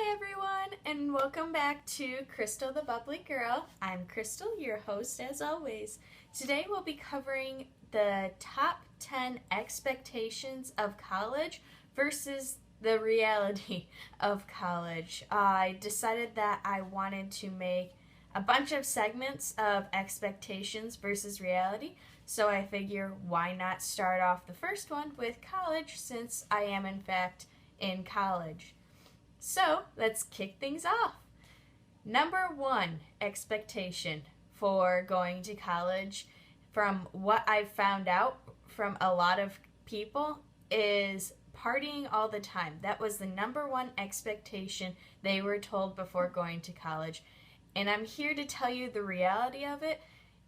Hi everyone, and welcome back to Crystal the Bubbly Girl. I'm Crystal, your host as always. Today we'll be covering the top 10 expectations of college versus the reality of college. I decided that I wanted to make a bunch of segments of expectations versus reality, so I figure why not start off the first one with college since I am in fact in college. So let's kick things off. Number one expectation for going to college, from what I've found out from a lot of people, is partying all the time. That was the number one expectation they were told before going to college. And I'm here to tell you the reality of it.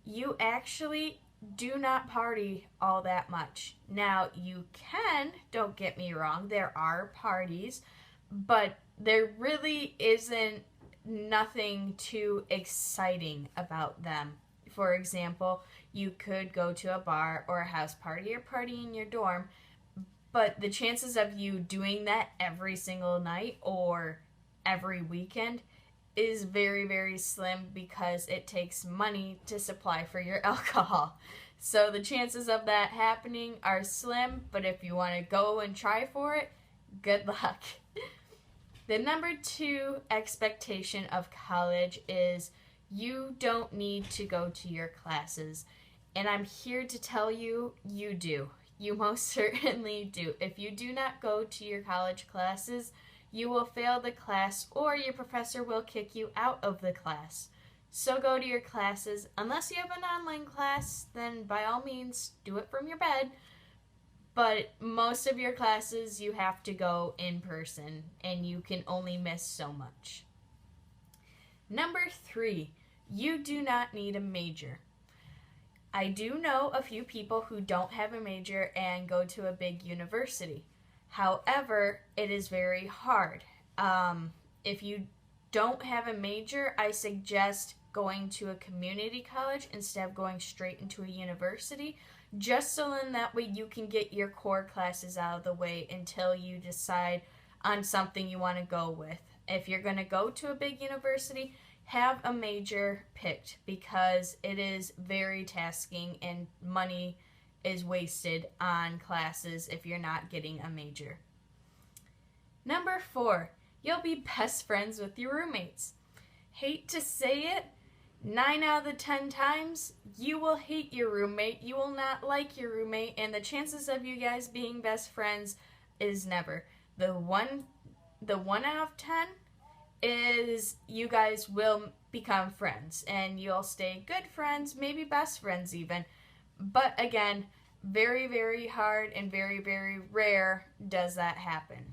You actually do not party all that much. Now, you can, don't get me wrong, there are parties, but there really isn't nothing too exciting about them. For example, you could go to a bar or a house party or party in your dorm, but the chances of you doing that every single night or every weekend is very, very slim because it takes money to supply for your alcohol. So the chances of that happening are slim, but if you want to go and try for it, good luck. The number two expectation of college is you don't need to go to your classes. And I'm here to tell you, you do. You most certainly do. If you do not go to your college classes, you will fail the class or your professor will kick you out of the class. So go to your classes. Unless you have an online class, then by all means, do it from your bed. But most of your classes you have to go in person, and you can only miss so much. Number three, you do not need a major. I do know a few people who don't have a major and go to a big university. However, it is very hard. If you don't have a major, I suggest going to a community college instead of going straight into a university, just so in that way you can get your core classes out of the way until you decide on something you want to go with. If you're going to go to a big university, have a major picked because it is very tasking and money is wasted on classes if you're not getting a major. Number four, you'll be best friends with your roommates. Hate to say it, 9 out of the 10 times, you will hate your roommate, you will not like your roommate, and the chances of you guys being best friends is never. The one out of 10 is you guys will become friends, and you'll stay good friends, maybe best friends even. But again, very, very hard and very, very rare does that happen.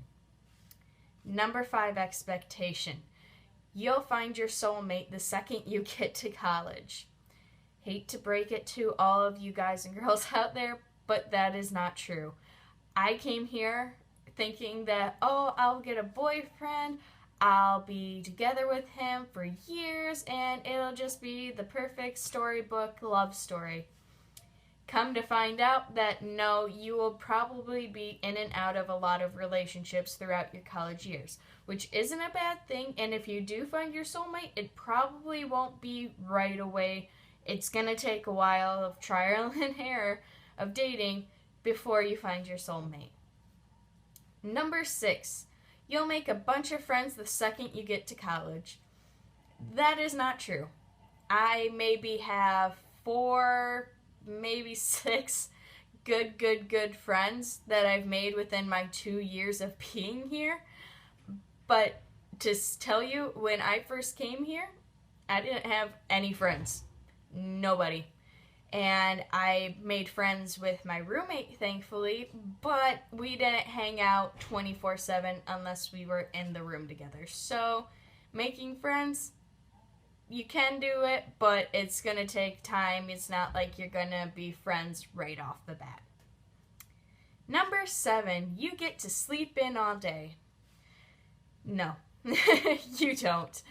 Number five expectation. You'll find your soulmate the second you get to college. Hate to break it to all of you guys and girls out there, but that is not true. I came here thinking that, I'll get a boyfriend, I'll be together with him for years, and it'll just be the perfect storybook love story. Come to find out that no, you will probably be in and out of a lot of relationships throughout your college years, which isn't a bad thing, and if you do find your soulmate, it probably won't be right away. It's going to take a while of trial and error of dating before you find your soulmate. Number six, you'll make a bunch of friends the second you get to college. That is not true. I maybe have 4, maybe 6 good friends that I've made within my 2 years of being here. But to tell you, when I first came here, I didn't have any friends. Nobody. And I made friends with my roommate, thankfully, but we didn't hang out 24/7 unless we were in the room together. So, making friends, you can do it, but it's going to take time. It's not like you're going to be friends right off the bat. Number 7, you get to sleep in all day. No, you don't.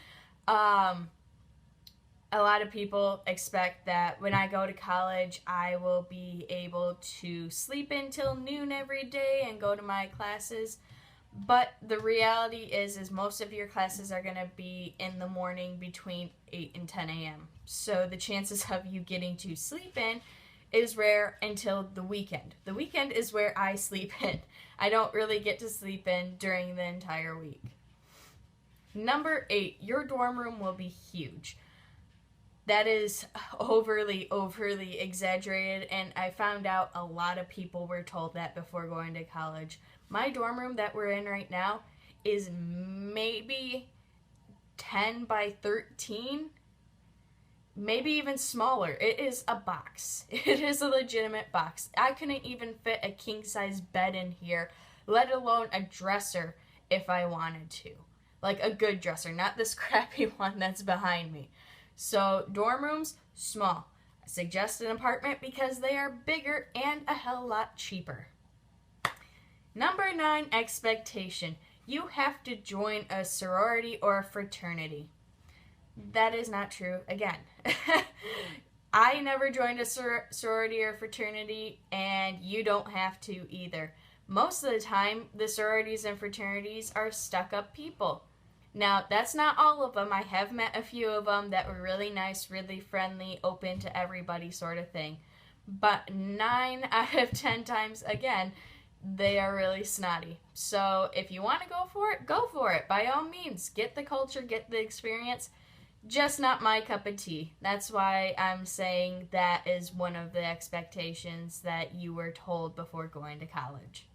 A lot of people expect that when I go to college, I will be able to sleep until noon every day and go to my classes. But the reality is most of your classes are going to be in the morning between 8 and 10 a.m. So the chances of you getting to sleep in is rare until the weekend. The weekend is where I sleep in. I don't really get to sleep in during the entire week. Number 8, your dorm room will be huge. That is overly exaggerated, and I found out a lot of people were told that before going to college. My dorm room that we're in right now is maybe 10 by 13, maybe even smaller. It is a box. It is a legitimate box. I couldn't even fit a king-size bed in here, let alone a dresser if I wanted to. Like a good dresser, not this crappy one that's behind me. So dorm rooms, small. I suggest an apartment because they are bigger and a hell lot cheaper. Number 9, expectation. You have to join a sorority or a fraternity. That is not true. Again, I never joined a sorority or fraternity, and you don't have to either. Most of the time, the sororities and fraternities are stuck-up people. Now, that's not all of them. I have met a few of them that were really nice, really friendly, open to everybody sort of thing. But 9 out of 10 times, again, they are really snotty. So if you want to go for it, go for it. By all means, get the culture, get the experience. Just not my cup of tea. That's why I'm saying that is one of the expectations that you were told before going to college.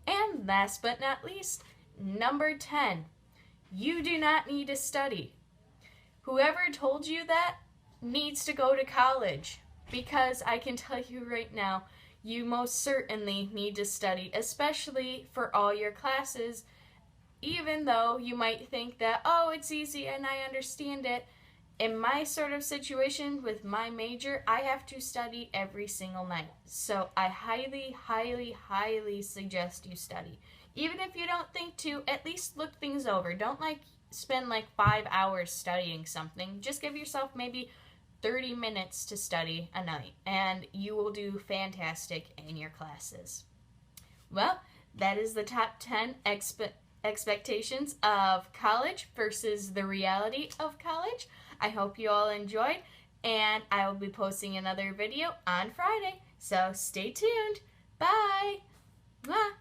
And last but not least, number 10. You do not need to study. Whoever told you that needs to go to college, because I can tell you right now, you most certainly need to study, especially for all your classes, even though you might think that, oh, it's easy and I understand it. In my sort of situation with my major, I have to study every single night. So I highly suggest you study. Even if you don't think to, at least look things over. Don't spend 5 hours studying something. Just give yourself maybe 30 minutes to study a night, and you will do fantastic in your classes. Well, that is the top 10 expectations of college versus the reality of college. I hope you all enjoyed, and I will be posting another video on Friday. So stay tuned. Bye. Mwah.